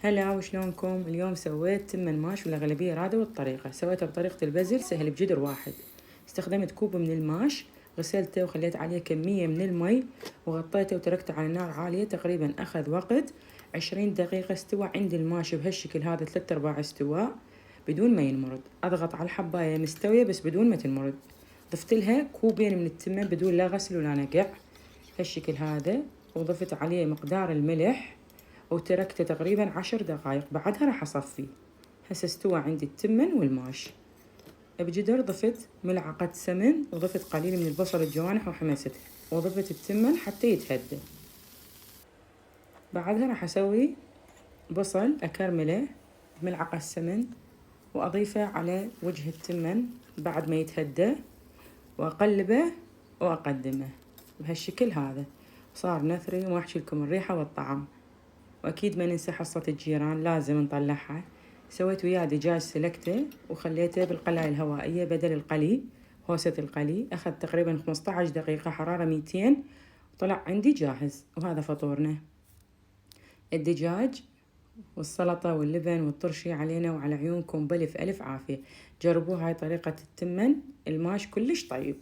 هلا وشلونكم؟ اليوم سويت تمن ماش والأغلبية رادوا الطريقة. سويتها بطريقة البازل سهل بجدر واحد. استخدمت كوب من الماش، غسلته وخليت عليه كمية من المي وغطيته وتركته على نار عالية تقريبا أخذ وقت 20 دقيقة. استوى عندي الماش بهالشكل هذا 3/4 استواء بدون ما ينمرض. أضغط على الحباية مستوية بس بدون ما تنمرض. ضفت لها كوبين من التمن بدون لا غسل ولا نقع هالشكل هذا، وضفت عليه مقدار الملح وتركته تقريبا 10 دقائق. بعدها راح أصفيه. هسه استوى عندي التمن والماش. بجدر ضفت ملعقة سمن وضفت قليل من البصل الجوانح وحمسته وضفت التمن حتى يتهدى. بعدها راح أسوي بصل أكرمله بملعقة سمن وأضيفه على وجه التمن بعد ما يتهدى وأقلبه وأقدمه بهالشكل هذا. صار نثري وما أحكي لكم الريحة والطعم. وأكيد ما ننسى حصة الجيران لازم نطلعها. سويت وياه دجاج سلكته وخليته بالقلاية الهوائية بدل القلي، هوسة القلي. أخذ تقريبا 15 دقيقة حرارة 200 وطلع عندي جاهز. وهذا فطورنا، الدجاج والسلطة واللبن والطرشي علينا وعلى عيونكم بألف ألف عافية. جربوا هاي طريقة التمن الماش كلش طيب.